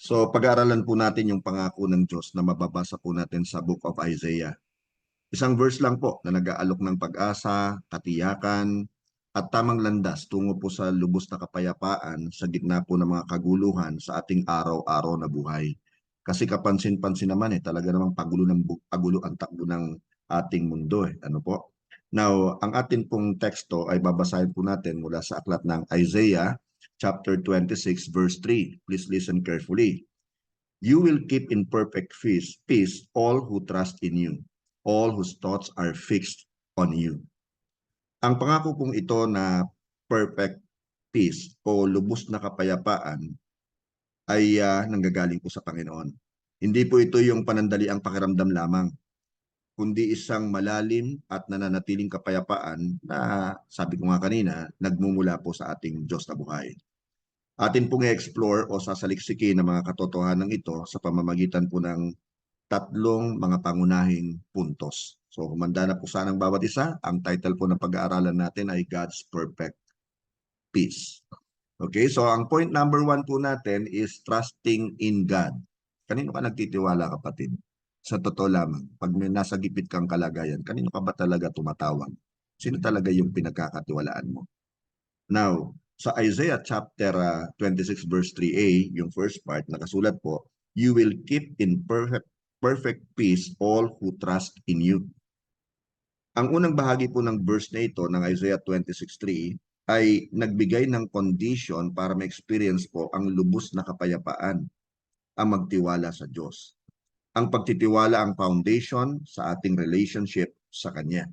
So pag-aaralan po natin yung pangako ng Diyos na mababasa po natin sa Book of Isaiah. Isang verse lang po na nag-aalok ng pag-asa, katiyakan, at tamang landas tungo po sa lubos na kapayapaan sa gitna po ng mga kaguluhan sa ating araw-araw na buhay. Kasi kapansin-pansin naman talaga namang pagulo ang takbo ng ating mundo Ano po? Now, ang atin pong teksto ay babasahin po natin mula sa aklat ng Isaiah chapter 26 verse 3. Please listen carefully. You will keep in perfect peace all who trust in you, all whose thoughts are fixed on you. Ang pangako pong ito na perfect peace o lubos na kapayapaan ay nanggagaling po sa Panginoon. Hindi po ito yung panandaliang pakiramdam lamang, kundi isang malalim at nananatiling kapayapaan na, sabi ko nga kanina, nagmumula po sa ating Diyos na buhay. Atin pong i-explore o sasaliksikin ng mga katotohanan ito sa pamamagitan po ng tatlong mga pangunahing puntos. So humanda na po sana ang bawat isa. Ang title po ng pag-aaralan natin ay God's Perfect Peace. Okay, so ang point number 1 po natin is trusting in God. Kanino ka nagtitiwala, kapatid? Sa totoo lamang, pag may nasa gipit kang kalagayan, kanino ka ba talaga tumatawag? Sino talaga yung pinagkakatiwalaan mo? Now, sa Isaiah chapter 26 verse 3a, yung first part, nakasulat po, you will keep in perfect peace all who trust in you. Ang unang bahagi po ng verse na ito ng Isaiah 26:3 ay nagbigay ng condition para ma-experience po ang lubos na kapayapaan, ang magtiwala sa Diyos. Ang pagtitiwala ang foundation sa ating relationship sa Kanya.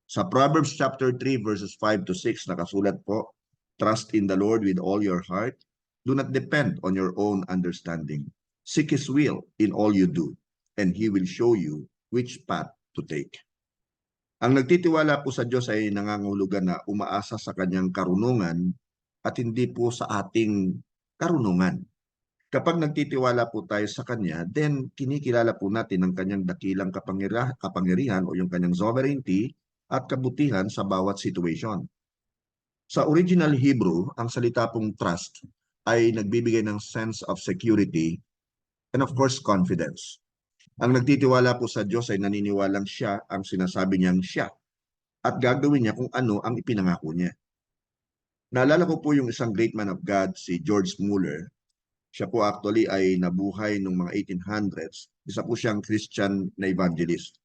Sa Proverbs chapter 3 verses 5 to 6 nakasulat po, trust in the Lord with all your heart. Do not depend on your own understanding. Seek His will in all you do, and He will show you which path to take. Ang nagtitiwala po sa Diyos ay nangangahulugan na umaasa sa Kanyang karunungan at hindi po sa ating karunungan. Kapag nagtitiwala po tayo sa Kanya, then kinikilala po natin ang Kanyang dakilang kapangyarihan o yung Kanyang sovereignty at kabutihan sa bawat situation. Sa original Hebrew, ang salita pong trust ay nagbibigay ng sense of security and of course confidence. Ang nagtitiwala po sa Diyos ay naniniwalang siya ang sinasabi niyang siya at gagawin niya kung ano ang ipinangako niya. Naalala ko po yung isang great man of God, si George Mueller. Siya po actually ay nabuhay noong mga 1800s. Isa po siyang Christian na evangelist.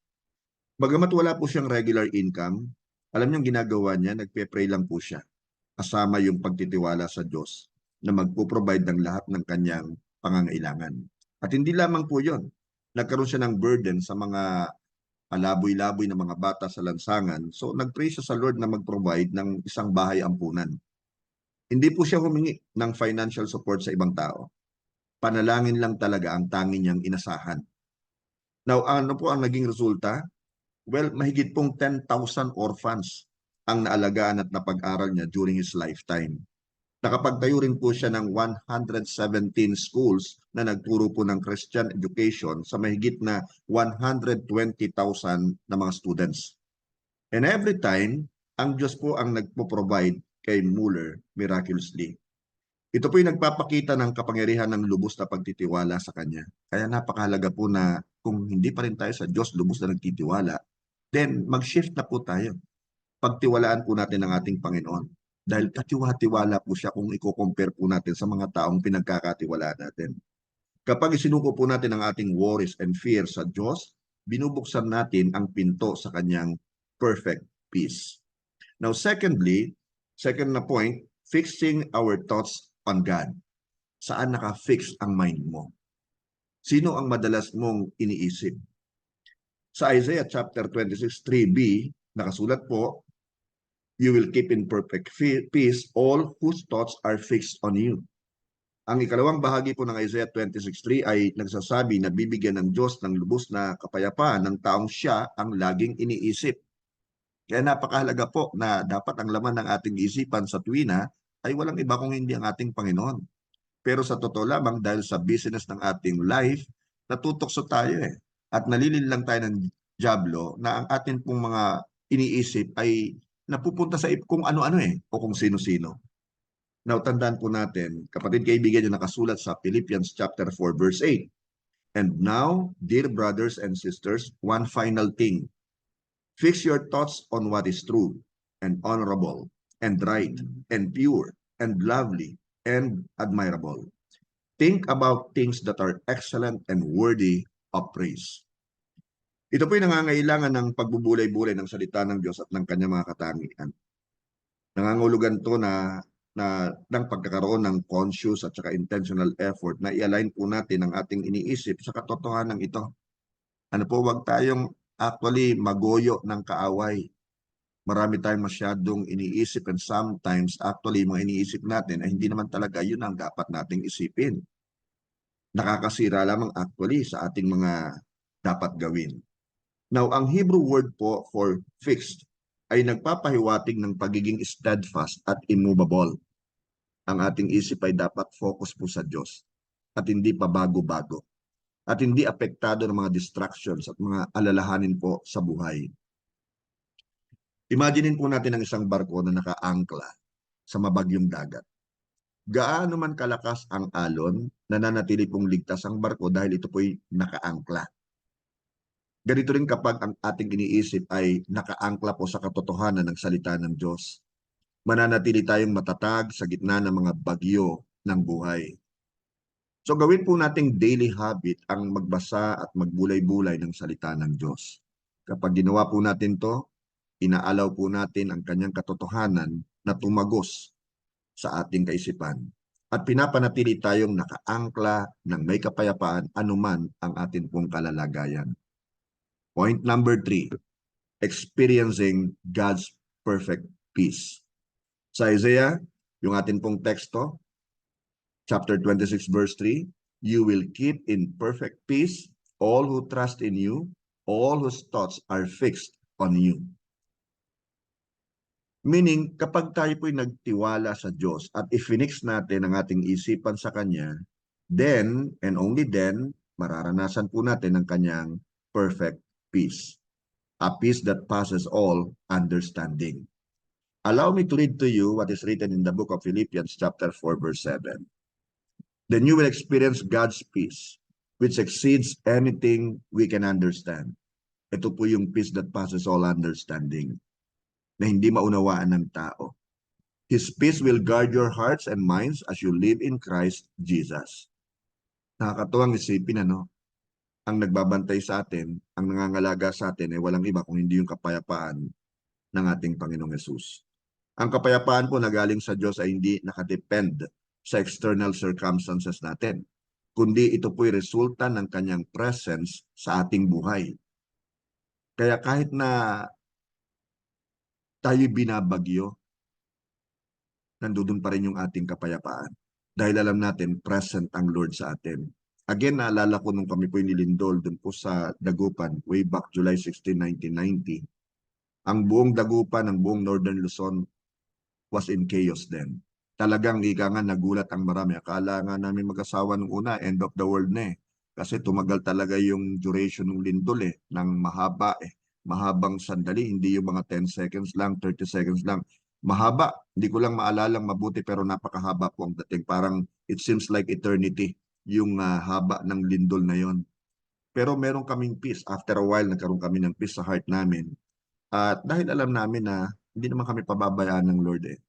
Bagamat wala po siyang regular income, alam niyong ginagawa niya, nagpe-pray lang po siya. Kasama yung pagtitiwala sa Diyos na magpo-provide ng lahat ng kanyang pangangailangan. At hindi lamang po yon. Nagkaroon siya ng burden sa mga alaboy-laboy na mga bata sa lansangan. So nag-pray siya sa Lord na mag-provide ng isang bahay ampunan. Hindi po siya humingi ng financial support sa ibang tao. Panalangin lang talaga ang tanging niyang inasahan. Now, ano po ang naging resulta? Well, mahigit pong 10,000 orphans ang naalagaan at napag-aral niya during his lifetime. Nakapagtayo rin po siya ng 117 schools na nagturo po ng Christian education sa mahigit na 120,000 na mga students. And every time, ang Diyos po ang nagpo-provide kay Mueller miraculously. Ito po yung nagpapakita ng kapangyarihan ng lubos na pagtitiwala sa Kanya. Kaya napakahalaga po na kung hindi pa rin tayo sa Diyos lubos na nagtitiwala, then mag-shift na po tayo. Pagtiwalaan po natin ang ating Panginoon. Dahil katiwa-tiwala po siya kung i-compare po natin sa mga taong pinagkakatiwalaan natin. Kapag isinuko po natin ang ating worries and fears sa Diyos, binubuksan natin ang pinto sa Kanyang perfect peace. Now secondly, second na point, fixing our thoughts on God. Saan naka-fix ang mind mo? Sino ang madalas mong iniisip? Sa Isaiah chapter 26, 3b, nakasulat po, you will keep in perfect peace all whose thoughts are fixed on you. Ang ikalawang bahagi po ng Isaiah 26:3 ay nagsasabi na bibigyan ng Diyos ng lubos na kapayapaan ng taong siya ang laging iniisip. Kaya napakahalaga po na dapat ang laman ng ating isipan sa tuwina ay walang iba kung hindi ang ating Panginoon. Pero sa totoo lamang dahil sa business ng ating life, natutokso tayo At nalilin lang tayo ng diablo na ang atin pong mga iniisip ay napupunta sa kung ano-ano o kung sino-sino. Now, tandaan po natin, kapatid kaibigan, yung nakasulat sa Philippians chapter 4 verse 8. And now, dear brothers and sisters, one final thing. Fix your thoughts on what is true and honorable and right and pure and lovely and admirable. Think about things that are excellent and worthy of praise. Ito po yung nangangailangan ng pagbubulay-bulay ng salita ng Diyos at ng kanyang mga katangian. Nangangulugan to ng pagkakaroon ng conscious at saka intentional effort na i-align po natin ang ating iniisip sa katotohanan ito. Ano po, wag tayong actually magoyo ng kaaway. Marami tayong masyadong iniisip and sometimes actually mga iniisip natin ay hindi naman talaga yun ang dapat nating isipin. Nakakasira lamang actually sa ating mga dapat gawin. Now, ang Hebrew word po for fixed ay nagpapahiwatig ng pagiging steadfast at immovable. Ang ating isip ay dapat focus po sa Diyos at hindi pa bago-bago at hindi apektado ng mga distractions at mga alalahanin po sa buhay. Imaginin po natin ang isang barko na nakaangkla sa mabagyong dagat. Gaano man kalakas ang alon, nananatili pong ligtas ang barko dahil ito po'y nakaangkla. Ganito rin kapag ang ating iniisip ay nakaangkla po sa katotohanan ng salita ng Diyos. Mananatili tayong matatag sa gitna ng mga bagyo ng buhay. So gawin po nating daily habit ang magbasa at magbulay-bulay ng salita ng Diyos. Kapag ginawa po natin to, inaalaw po natin ang kanyang katotohanan na tumagos sa ating kaisipan. At pinapanatili tayong nakaangkla ng may kapayapaan anuman ang atin pong kalalagayan. Point number 3, experiencing God's perfect peace. Sa Isaiah, yung atin pong teksto, chapter 26 verse 3, you will keep in perfect peace all who trust in you, all whose thoughts are fixed on you. Meaning, kapag tayo po'y nagtiwala sa Diyos at i-fix natin ang ating isipan sa Kanya, then, and only then, mararanasan po natin ang Kanyang perfect peace. A peace that passes all understanding. Allow me to read to you what is written in the book of Philippians chapter 4 verse 7. Then you will experience God's peace, which exceeds anything we can understand. Ito po yung peace that passes all understanding, na hindi maunawaan ng tao. His peace will guard your hearts and minds as you live in Christ Jesus. Nakakatuwang isipin, ano? Ang nagbabantay sa atin, ang nangangalaga sa atin ay walang iba kung hindi yung kapayapaan ng ating Panginoong Yesus. Ang kapayapaan po na galing sa Diyos ay hindi nakadepend sa external circumstances natin, kundi ito po'y resulta ng kanyang presence sa ating buhay. Kaya kahit na tayo binabagyo, nandoon pa rin yung ating kapayapaan. Dahil alam natin, present ang Lord sa atin. Again, naalala ko nung kami po nilindol doon po sa Dagupan, way back July 16, 1990. Ang buong Dagupan, ang buong Northern Luzon was in chaos then. Talagang ika nga nagulat ang marami. Akala nga namin mag-asawa nung una, end of the world na eh. Kasi tumagal talaga yung duration ng lindol eh, ng mahaba eh. Mahabang sandali, hindi yung mga 10 seconds lang, 30 seconds lang. Mahaba, hindi ko lang maalalang mabuti pero napakahaba po ang dating. Parang it seems like eternity yung haba ng lindol na yon. Pero meron kaming peace. After a while, nagkaroon kami ng peace sa heart namin. At dahil alam namin na hindi naman kami pababayaan ng Lord eh.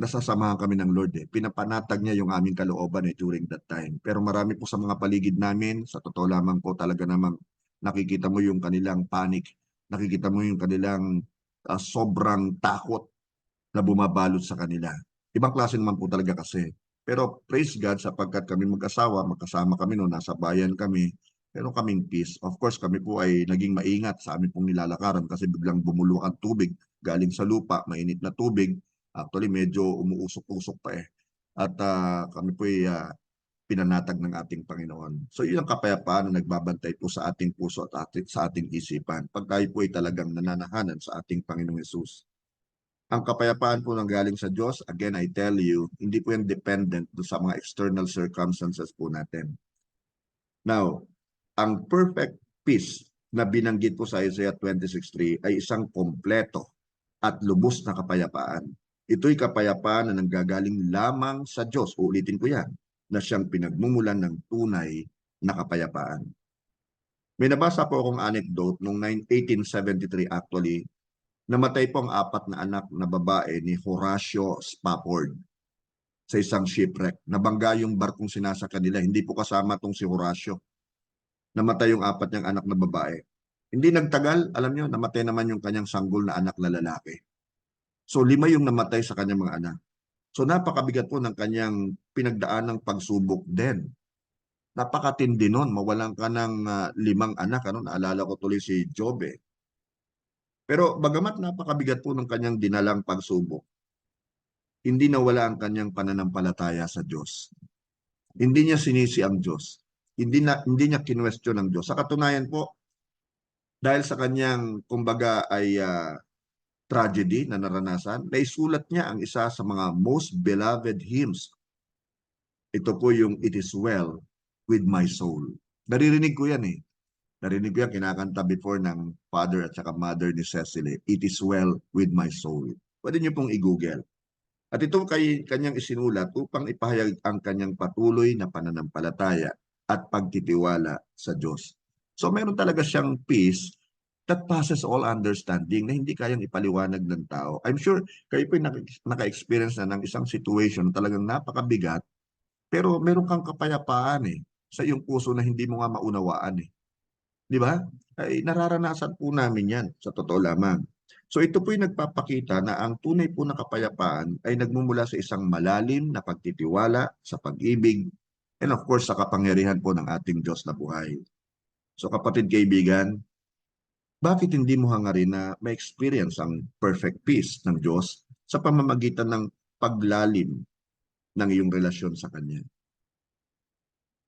Nasasamahan kami ng Lord eh. Pinapanatag niya yung aming kalooban eh during that time. Pero marami po sa mga paligid namin, sa totoo lamang po talaga namang nakikita mo yung kanilang panic. Nakikita mo yung kanilang sobrang takot na bumabalot sa kanila. Ibang klase naman po talaga kasi. Pero praise God sapagkat kami mag-asawa, magkasama kami noon, nasa bayan kami, pero kaming peace. Of course, kami po ay naging maingat sa aming pong nilalakaran kasi biglang bumulok ang tubig galing sa lupa, mainit na tubig. Actually, medyo umuusok-usok pa eh. At kami po ay pinanatag ng ating Panginoon. So, yun ang kapayapaan na nagbabantay po sa ating puso at sa ating isipan. Pag tayo po ay talagang nananahanan sa ating Panginoong Yesus. Ang kapayapaan po nang galing sa Diyos, again, I tell you, hindi po yan dependent sa mga external circumstances po natin. Now, ang perfect peace na binanggit po sa Isaiah 26:3 ay isang kompleto at lubos na kapayapaan. Ito'y kapayapaan na nanggagaling lamang sa Diyos. Uulitin ko yan, na siyang pinagmumulan ng tunay na kapayapaan. May nabasa po akong anecdote noong 1873 actually, namatay po ang 4 na anak na babae ni Horatio Spafford sa isang shipwreck. Nabangga yung barkong sinasakyan nila. Hindi po kasama tong si Horatio. Namatay yung 4 niyang anak na babae. Hindi nagtagal, alam niyo, namatay naman yung kanyang sanggol na anak na lalaki. So 5 yung namatay sa kanyang mga anak. So napakabigat po ng kanyang pinagdaanang pagsubok din. Napakatindi nun, mawalan ka ng 5 anak. Ano? Naalala ko tuloy si Job eh. Pero bagamat napakabigat po ng kanyang dinalang pagsubok, hindi nawala ang kanyang pananampalataya sa Diyos. Hindi niya sinisi ang Diyos. Hindi niya kinwestiyon ang Diyos. Sa katunayan po, dahil sa kanyang kumbaga ay tragedy na naranasan, naisulat niya ang isa sa mga most beloved hymns. Ito po yung It Is Well With My Soul. Naririnig ko yan eh. Narinig ko yan kinakanta before ng father at saka mother ni Cecily. It Is Well With My Soul. Pwede niyo pong i-google. At ito kanyang isinulat upang ipahayag ang kanyang patuloy na pananampalataya at pagtitiwala sa Diyos. So meron talaga siyang peace that passes all understanding na hindi kayang ipaliwanag ng tao. I'm sure kayo po naka-experience na ng isang situation na talagang napakabigat, pero meron kang kapayapaan sa iyong puso na hindi mo nga maunawaan. Di ba? Ay nararanasan po namin yan sa totoo lamang. So ito po yung nagpapakita na ang tunay po na kapayapaan ay nagmumula sa isang malalim na pagtitiwala sa pag-ibig and of course sa kapangyarihan po ng ating Diyos na buhay. So kapatid kaibigan, bakit hindi mo hangarin na ma-experience ang perfect peace ng Diyos sa pamamagitan ng paglalim ng iyong relasyon sa Kanya?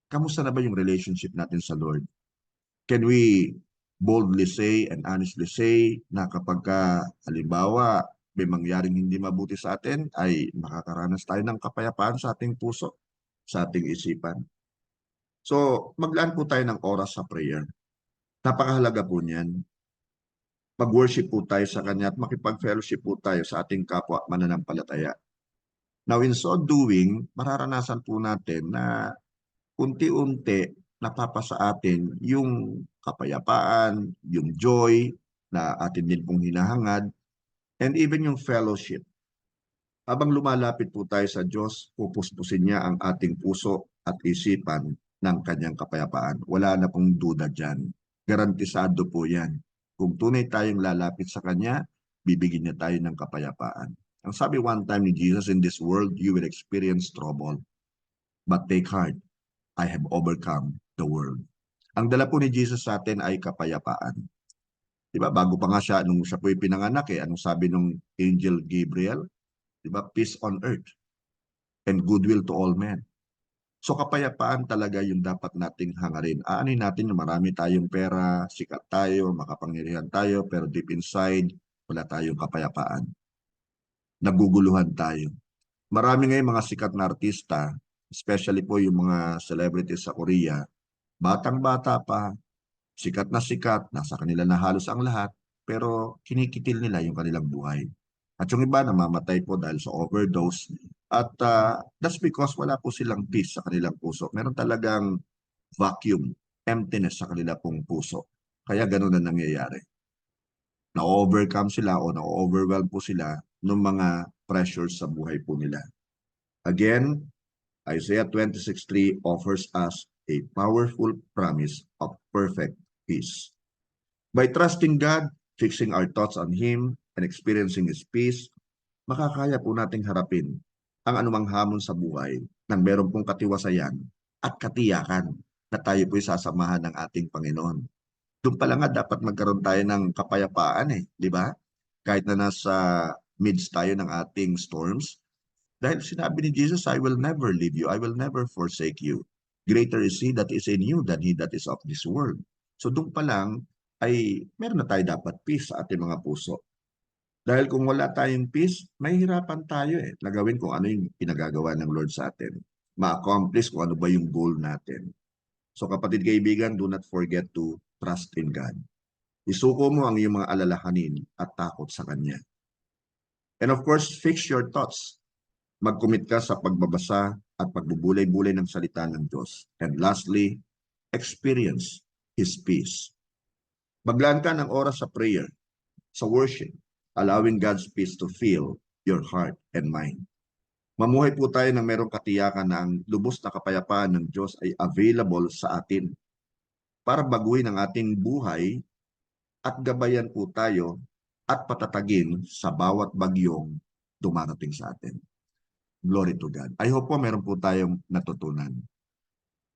Kamusta na ba yung relationship natin sa Lord? Can we boldly say and honestly say na kapag halimbawa may mangyaring hindi mabuti sa atin, ay makakaranas tayo ng kapayapaan sa ating puso, sa ating isipan? So, maglaan po tayo ng oras sa prayer. Napakahalaga po niyan. Mag-worship po tayo sa Kanya at makipag-fellowship po tayo sa ating kapwa mananampalataya. Now, in so doing, mararanasan po natin na unti-unti napapasa atin yung kapayapaan, yung joy na atin din pong hinahangad, and even yung fellowship. Habang lumalapit po tayo sa Diyos, pupuspusin niya ang ating puso at isipan ng kanyang kapayapaan. Wala na pong duda dyan. Garantisado po yan. Kung tunay tayong lalapit sa Kanya, bibigyan niya tayo ng kapayapaan. Ang sabi one time ni Jesus, in this world, you will experience trouble. But take heart, I have overcome the world. Ang dala po ni Jesus sa atin ay kapayapaan. Diba? Bago pa nga siya, nung siya po pinanganak anong sabi nung Angel Gabriel? Diba? Peace on earth and goodwill to all men. So kapayapaan talaga yung dapat nating hangarin. Aanin natin na marami tayong pera, sikat tayo, makapangyarihan tayo, pero deep inside, wala tayong kapayapaan. Naguguluhan tayo. Marami ngayon mga sikat na artista, especially po yung mga celebrities sa Korea, batang-bata pa, sikat, nasa kanila na halos ang lahat, pero kinikitil nila yung kanilang buhay. At yung iba namamatay po dahil sa overdose. At that's because wala po silang peace sa kanilang puso. Meron talagang vacuum, emptiness sa kanila pong puso. Kaya ganun na nangyayari. Na-overcome sila o na-overwhelm po sila ng mga pressures sa buhay po nila. Again, Isaiah 26:3 offers us a powerful promise of perfect peace. By trusting God, fixing our thoughts on Him, and experiencing His peace, makakaya po nating harapin ang anumang hamon sa buhay nang meron pong katiwasayan at katiyakan na tayo po'y sasamahan ng ating Panginoon. Doon pa lang nga dapat magkaroon tayo ng kapayapaan di ba? Kahit na nasa midst tayo ng ating storms, dahil sinabi ni Jesus, I will never leave you, I will never forsake you. Greater is He that is in you than he that is of this world. So doon pa lang ay meron na tayo dapat peace sa ating mga puso. Dahil kung wala tayong peace, mahihirapan tayo na gawin kung ano yung pinagagawa ng Lord sa atin. Ma-accomplish kung ano ba yung goal natin. So kapatid kaibigan, do not forget to trust in God. Isuko mo ang iyong mga alalahanin at takot sa Kanya. And of course, fix your thoughts. Mag-commit ka sa pagbabasa at pagbubulay-bulay ng salita ng Diyos. And lastly, experience His peace. Maglaan ka ng oras sa prayer, sa worship, allowing God's peace to fill your heart and mind. Mamuhay po tayo ng merong katiyakan na ang lubos na kapayapaan ng Diyos ay available sa atin para baguhin ang ating buhay at gabayan po tayo at patatagin sa bawat bagyong dumarating sa atin. Glory to God. I hope po meron po tayong natutunan.